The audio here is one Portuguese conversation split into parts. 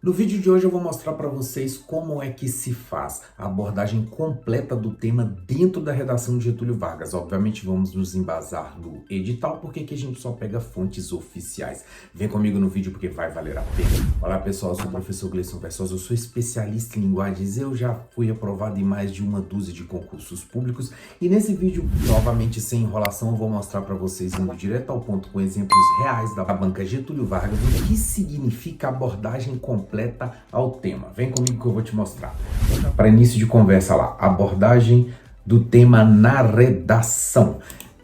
No vídeo de hoje eu vou mostrar para vocês como é que se faz a abordagem completa do tema dentro da redação de Getúlio Vargas. Obviamente vamos nos embasar no edital, porque aqui a gente só pega fontes oficiais. Vem comigo no vídeo porque vai valer a pena. Olá pessoal, eu sou o professor Gleison Versosa, eu sou especialista em linguagens, eu já fui aprovado em mais de uma dúzia de concursos públicos e nesse vídeo, novamente sem enrolação, eu vou mostrar para vocês, indo direto ao ponto com exemplos reais da banca Getúlio Vargas, o que significa abordagem completa ao tema. Vem comigo que eu vou te mostrar. Para início de conversa lá, abordagem do tema na redação.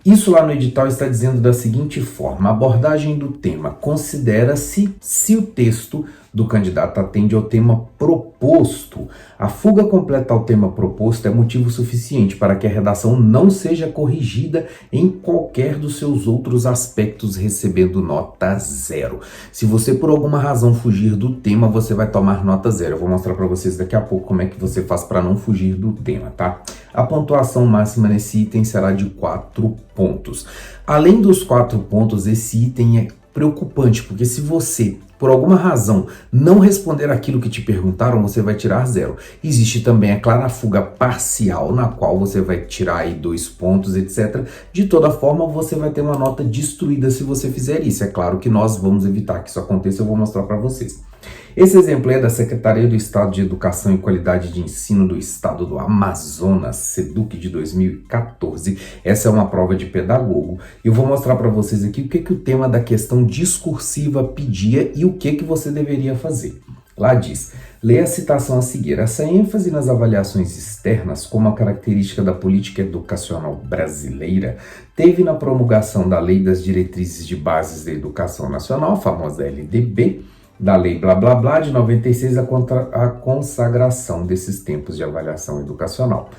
Isso lá no edital está dizendo da seguinte forma: a abordagem do tema considera-se se o texto do candidato atende ao tema proposto. A fuga completa ao tema proposto é motivo suficiente para que a redação não seja corrigida em qualquer dos seus outros aspectos, recebendo nota 0. Se você por alguma razão fugir do tema, você vai tomar nota 0. Eu vou mostrar para vocês daqui a pouco como é que você faz para não fugir do tema, tá? A pontuação máxima nesse item será de 4 pontos. Além dos 4 pontos, esse item é preocupante, porque se você, por alguma razão, não responder aquilo que te perguntaram, você vai tirar 0. Existe também, é claro, a fuga parcial, na qual você vai tirar aí 2 pontos, etc. De toda forma, você vai ter uma nota destruída se você fizer isso. É claro que nós vamos evitar que isso aconteça, eu vou mostrar para vocês. Esse exemplo é da Secretaria do Estado de Educação e Qualidade de Ensino do Estado do Amazonas, SEDUC de 2014. Essa é uma prova de pedagogo. Eu vou mostrar para vocês aqui o que o tema da questão discursiva pedia e o que você deveria fazer. Lá diz: leia a citação a seguir. Essa ênfase nas avaliações externas como a característica da política educacional brasileira teve na promulgação da Lei das Diretrizes de Bases da Educação Nacional, a famosa LDB, da Lei blá blá blá de 96, a consagração desses tempos de avaliação educacional.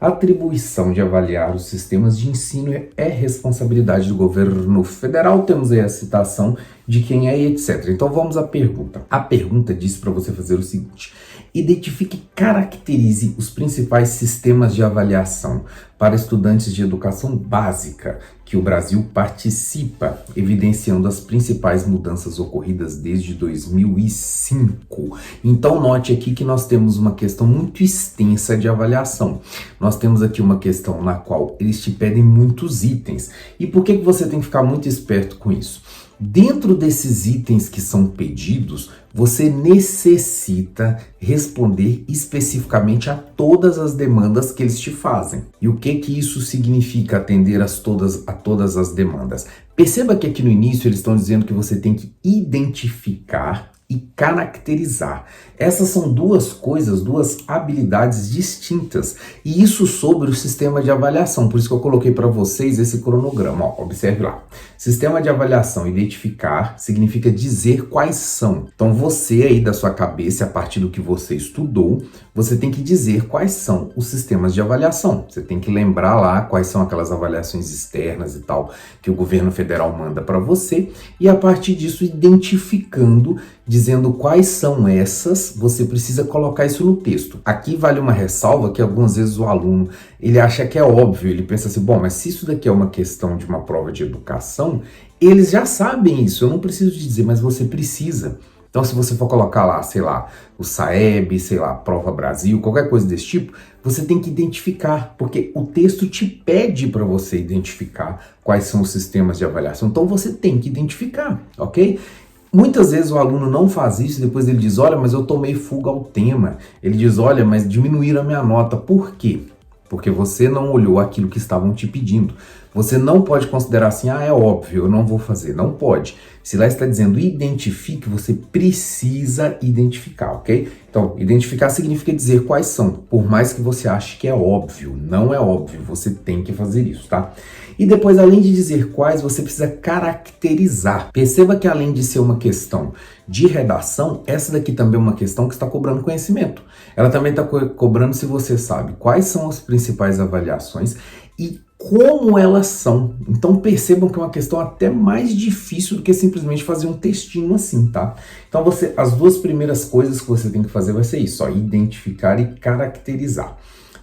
A atribuição de avaliar os sistemas de ensino é responsabilidade do governo federal. Temos aí a citação de quem é e etc. Então vamos à pergunta. A pergunta diz para você fazer o seguinte: identifique e caracterize os principais sistemas de avaliação para estudantes de educação básica que o Brasil participa, evidenciando as principais mudanças ocorridas desde 2005. Então note aqui que nós temos uma questão muito extensa de avaliação. Nós temos aqui uma questão na qual eles te pedem muitos itens. E por que você tem que ficar muito esperto com isso? Dentro desses itens que são pedidos, você necessita responder especificamente a todas as demandas que eles te fazem. E o que isso significa, atender a todas as demandas? Perceba que aqui no início eles estão dizendo que você tem que identificar e caracterizar. Essas são duas coisas, duas habilidades distintas. E isso sobre o sistema de avaliação. Por isso que eu coloquei para vocês esse cronograma. Ó, observe lá. Sistema de avaliação, identificar, significa dizer quais são. Então você aí da sua cabeça, a partir do que você estudou, você tem que dizer quais são os sistemas de avaliação. Você tem que lembrar lá quais são aquelas avaliações externas e tal que o governo federal manda para você. E a partir disso, identificando, dizendo quais são essas, você precisa colocar isso no texto. Aqui vale uma ressalva que algumas vezes o aluno, ele acha que é óbvio, ele pensa assim, bom, mas se isso daqui é uma questão de uma prova de educação, eles já sabem isso, eu não preciso te dizer, mas você precisa. Então se você for colocar lá, sei lá, o SAEB, sei lá, Prova Brasil, qualquer coisa desse tipo, você tem que identificar, porque o texto te pede para você identificar quais são os sistemas de avaliação, então você tem que identificar, ok? Muitas vezes o aluno não faz isso e depois ele diz, olha, mas eu tomei fuga ao tema. Ele diz, olha, mas diminuíram a minha nota. Por quê? Porque você não olhou aquilo que estavam te pedindo. Você não pode considerar assim, é óbvio, eu não vou fazer. Não pode. Se lá está dizendo identifique, você precisa identificar, ok? Então, identificar significa dizer quais são, por mais que você ache que é óbvio. Não é óbvio, você tem que fazer isso, tá? E depois, além de dizer quais, você precisa caracterizar. Perceba que além de ser uma questão de redação, essa daqui também é uma questão que está cobrando conhecimento. Ela também está cobrando se você sabe quais são as principais avaliações e como elas são. Então percebam que é uma questão até mais difícil do que simplesmente fazer um textinho assim, tá? Então as duas primeiras coisas que você tem que fazer vai ser isso, ó, identificar e caracterizar.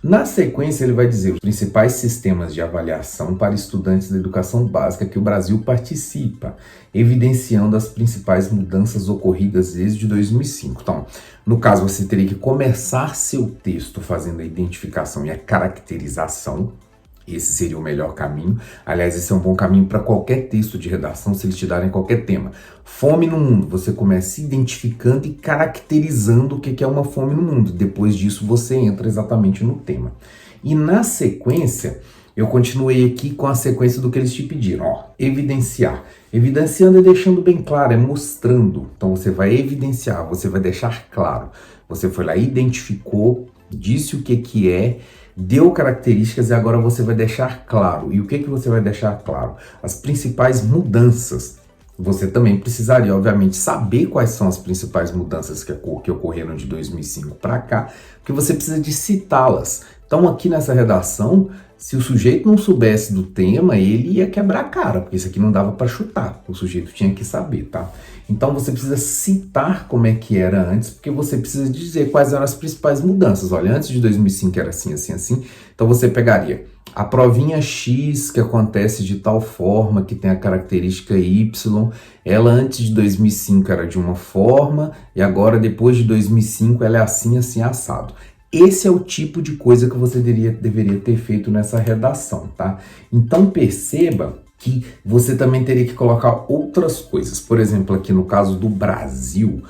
Na sequência, ele vai dizer os principais sistemas de avaliação para estudantes da educação básica que o Brasil participa, evidenciando as principais mudanças ocorridas desde 2005. Então, no caso, você teria que começar seu texto fazendo a identificação e a caracterização. Esse seria o melhor caminho. Aliás, esse é um bom caminho para qualquer texto de redação, se eles te darem qualquer tema. Fome no mundo. Você começa identificando e caracterizando o que é uma fome no mundo. Depois disso, você entra exatamente no tema. E na sequência, eu continuei aqui com a sequência do que eles te pediram. Ó, evidenciar. Evidenciando é deixando bem claro, é mostrando. Então, você vai evidenciar, você vai deixar claro. Você foi lá, identificou, disse o que é, deu características e agora você vai deixar claro. E o que você vai deixar claro? As principais mudanças. Você também precisaria, obviamente, saber quais são as principais mudanças que ocorreram de 2005 para cá, porque você precisa de citá-las. Então, aqui nessa redação, se o sujeito não soubesse do tema, ele ia quebrar a cara, porque isso aqui não dava para chutar. O sujeito tinha que saber, tá? Então, você precisa citar como é que era antes, porque você precisa dizer quais eram as principais mudanças. Olha, antes de 2005 era assim, assim, assim. Então, você pegaria a provinha X, que acontece de tal forma, que tem a característica Y. Ela antes de 2005 era de uma forma, e agora, depois de 2005, ela é assim, assim, assado. Esse é o tipo de coisa que você deveria ter feito nessa redação, tá? Então perceba que você também teria que colocar outras coisas. Por exemplo, aqui no caso do Brasil,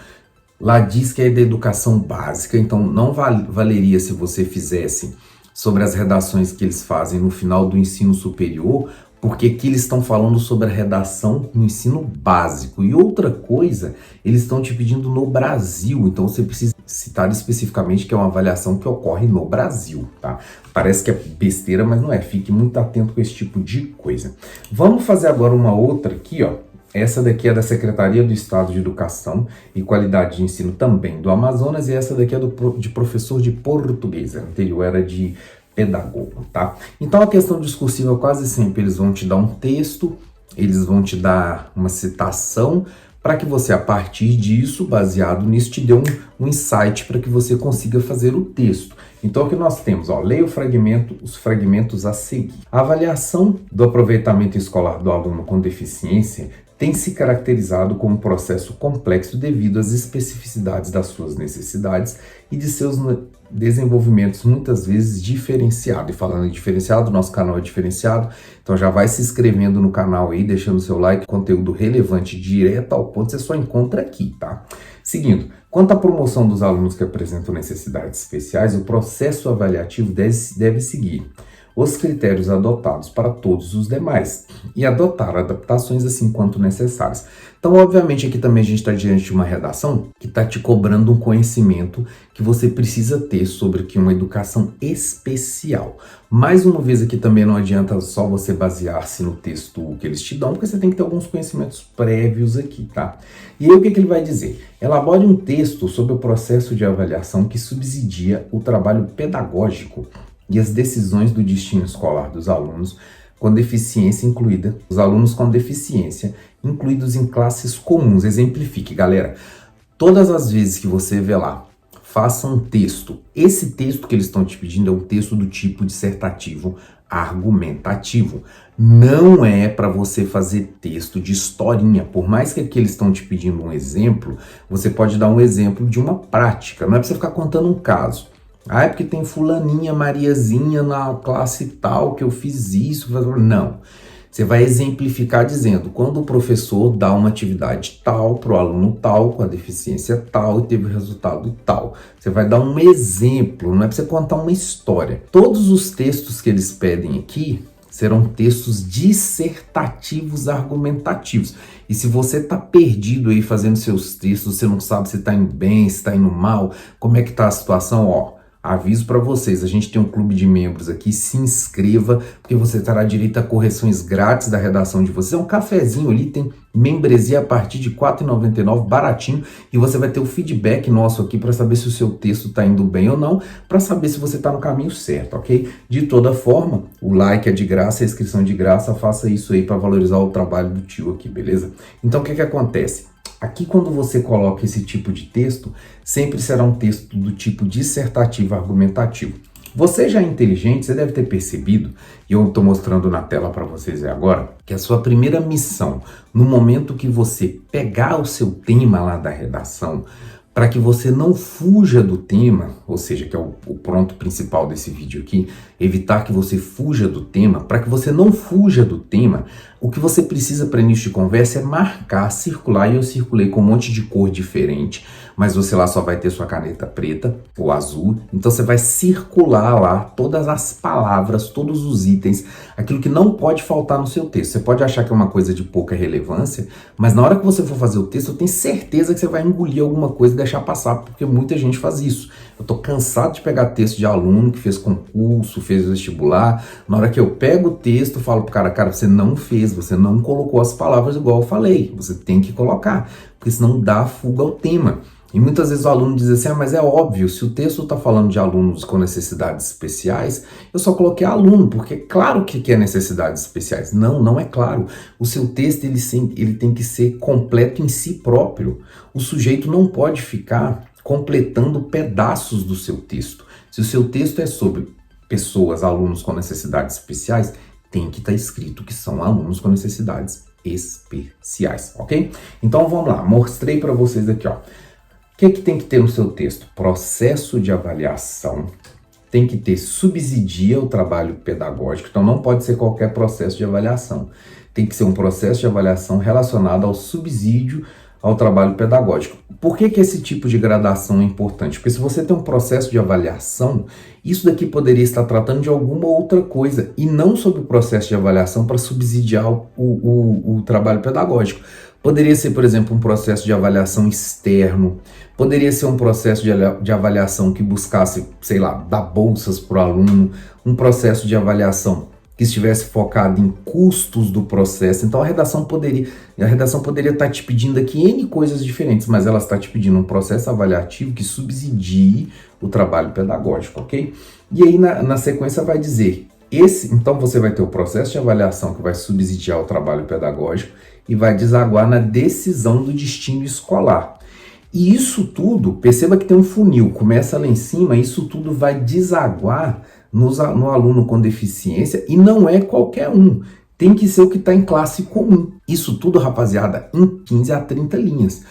lá diz que é da educação básica, então não valeria se você fizesse sobre as redações que eles fazem no final do ensino superior, porque aqui eles estão falando sobre a redação no ensino básico. E outra coisa, eles estão te pedindo no Brasil, então você precisa citar especificamente que é uma avaliação que ocorre no Brasil, tá? Parece que é besteira, mas não é. Fique muito atento com esse tipo de coisa. Vamos fazer agora uma outra aqui, ó. Essa daqui é da Secretaria do Estado de Educação e Qualidade de Ensino também do Amazonas, e essa daqui é de professor de português. A anterior era de pedagogo, tá? Então a questão discursiva quase sempre eles vão te dar um texto, eles vão te dar uma citação para que você, a partir disso, baseado nisso, te dê um insight para que você consiga fazer o texto. Então o que nós temos? Ó, leia os fragmentos a seguir. A avaliação do aproveitamento escolar do aluno com deficiência tem se caracterizado como um processo complexo devido às especificidades das suas necessidades e de seus desenvolvimentos muitas vezes diferenciado. E falando em diferenciado, nosso canal é diferenciado, então já vai se inscrevendo no canal aí, deixando seu like, conteúdo relevante direto ao ponto, você só encontra aqui, tá? Seguindo, quanto à promoção dos alunos que apresentam necessidades especiais, o processo avaliativo deve seguir os critérios adotados para todos os demais e adotar adaptações assim quanto necessárias. Então, obviamente, aqui também a gente está diante de uma redação que está te cobrando um conhecimento que você precisa ter sobre que uma educação especial. Mais uma vez aqui também não adianta só você basear-se no texto que eles te dão, porque você tem que ter alguns conhecimentos prévios aqui, tá? E aí o que ele vai dizer? Elabore um texto sobre o processo de avaliação que subsidia o trabalho pedagógico e as decisões do destino escolar dos alunos com deficiência incluída, os alunos com deficiência incluídos em classes comuns. Exemplifique, galera. Todas as vezes que você vê lá, faça um texto. Esse texto que eles estão te pedindo é um texto do tipo dissertativo argumentativo. Não é para você fazer texto de historinha. Por mais que aqui eles estão te pedindo um exemplo, você pode dar um exemplo de uma prática. Não é para você ficar contando um caso. Ah, é porque tem fulaninha, Mariazinha na classe tal que eu fiz isso. Não. Você vai exemplificar dizendo, quando o professor dá uma atividade tal para o aluno tal, com a deficiência tal, e teve resultado tal. Você vai dar um exemplo, não é para você contar uma história. Todos os textos que eles pedem aqui serão textos dissertativos argumentativos. E se você está perdido aí fazendo seus textos, você não sabe se está indo bem, se está indo mal, como é que está a situação, ó. Aviso para vocês, a gente tem um clube de membros aqui, se inscreva, porque você terá direito a correções grátis da redação de vocês. É um cafezinho ali, tem membresia a partir de R$ 4,99, baratinho, e você vai ter o feedback nosso aqui para saber se o seu texto está indo bem ou não, para saber se você está no caminho certo, ok? De toda forma, o like é de graça, a inscrição é de graça, faça isso aí para valorizar o trabalho do tio aqui, beleza? Então o que acontece? Aqui, quando você coloca esse tipo de texto, sempre será um texto do tipo dissertativo argumentativo. Você já é inteligente, você deve ter percebido, e eu estou mostrando na tela para vocês agora, que a sua primeira missão, no momento que você pegar o seu tema lá da redação, para que você não fuja do tema, ou seja, que é o ponto principal desse vídeo aqui, evitar que você fuja do tema, para que você não fuja do tema, o que você precisa para início de conversa é marcar, circular, e eu circulei com um monte de cor diferente, mas você lá só vai ter sua caneta preta ou azul, então você vai circular lá todas as palavras, todos os itens, aquilo que não pode faltar no seu texto. Você pode achar que é uma coisa de pouca relevância, mas na hora que você for fazer o texto, eu tenho certeza que você vai engolir alguma coisa e deixar passar, porque muita gente faz isso. Eu tô cansado de pegar texto de aluno que fez concurso, fez vestibular, na hora que eu pego o texto, eu falo pro cara, você não fez, você não colocou as palavras igual eu falei, você tem que colocar, porque senão dá fuga ao tema. E muitas vezes o aluno diz assim, mas é óbvio, se o texto está falando de alunos com necessidades especiais, eu só coloquei aluno, porque é claro que é necessidades especiais. Não, não é claro. O seu texto ele tem que ser completo em si próprio. O sujeito não pode ficar completando pedaços do seu texto. Se o seu texto é sobre pessoas, alunos com necessidades especiais, tem que estar escrito que são alunos com necessidades especiais, ok? Então vamos lá, mostrei para vocês aqui, ó. O que tem que ter no seu texto? Processo de avaliação, tem que ter subsidia o trabalho pedagógico, então não pode ser qualquer processo de avaliação. Tem que ser um processo de avaliação relacionado ao subsídio ao trabalho pedagógico. Por que esse tipo de gradação é importante? Porque se você tem um processo de avaliação, isso daqui poderia estar tratando de alguma outra coisa e não sobre o processo de avaliação para subsidiar o trabalho pedagógico. Poderia ser, por exemplo, um processo de avaliação externo, poderia ser um processo de avaliação que buscasse, sei lá, dar bolsas para o aluno, um processo de avaliação que estivesse focado em custos do processo. Então a redação poderia estar te pedindo aqui N coisas diferentes, mas ela está te pedindo um processo avaliativo que subsidie o trabalho pedagógico, ok? E aí na sequência vai dizer, então você vai ter o processo de avaliação que vai subsidiar o trabalho pedagógico e vai desaguar na decisão do destino escolar. E isso tudo, perceba que tem um funil, começa lá em cima, isso tudo vai desaguar no aluno com deficiência e não é qualquer um. Tem que ser o que está em classe comum. Isso tudo, rapaziada, em 15 a 30 linhas.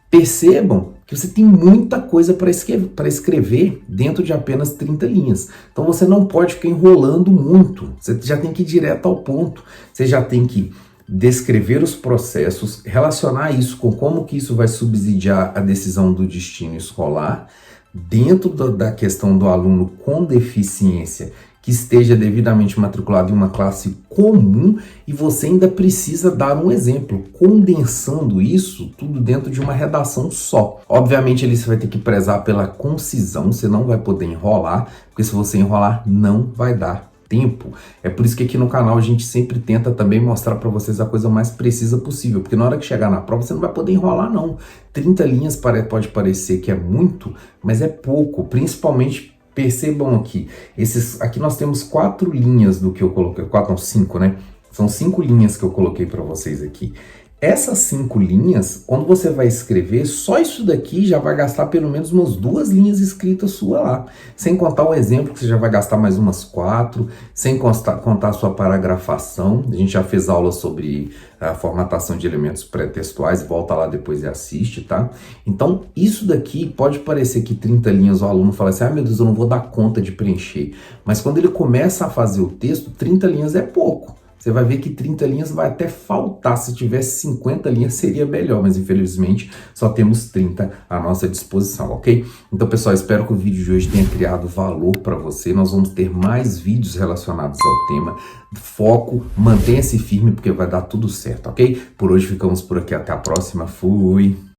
Percebam que você tem muita coisa para escrever dentro de apenas 30 linhas. Então você não pode ficar enrolando muito. Você já tem que ir direto ao ponto. Você já tem que descrever os processos, relacionar isso com como que isso vai subsidiar a decisão do destino escolar, dentro da questão do aluno com deficiência que esteja devidamente matriculado em uma classe comum, e você ainda precisa dar um exemplo, condensando isso tudo dentro de uma redação só. Obviamente você vai ter que prezar pela concisão, você não vai poder enrolar, porque se você enrolar não vai dar tempo. É por isso que aqui no canal a gente sempre tenta também mostrar para vocês a coisa mais precisa possível, porque na hora que chegar na prova você não vai poder enrolar não. 30 linhas pode parecer que é muito, mas é pouco, principalmente percebam aqui, aqui nós temos 4 linhas do que eu coloquei, 5, né? São 5 linhas que eu coloquei para vocês aqui. Essas 5 linhas, quando você vai escrever, só isso daqui já vai gastar pelo menos umas 2 linhas escritas sua lá. Sem contar o exemplo, que você já vai gastar mais umas 4, sem contar a sua paragrafação. A gente já fez aula sobre a formatação de elementos pré-textuais, volta lá depois e assiste, tá? Então, isso daqui pode parecer que 30 linhas o aluno fala assim, meu Deus, eu não vou dar conta de preencher. Mas quando ele começa a fazer o texto, 30 linhas é pouco. Você vai ver que 30 linhas vai até faltar. Se tivesse 50 linhas seria melhor, mas infelizmente só temos 30 à nossa disposição, ok? Então, pessoal, espero que o vídeo de hoje tenha criado valor para você. Nós vamos ter mais vídeos relacionados ao tema. Foco, mantenha-se firme porque vai dar tudo certo, ok? Por hoje ficamos por aqui, até a próxima. Fui!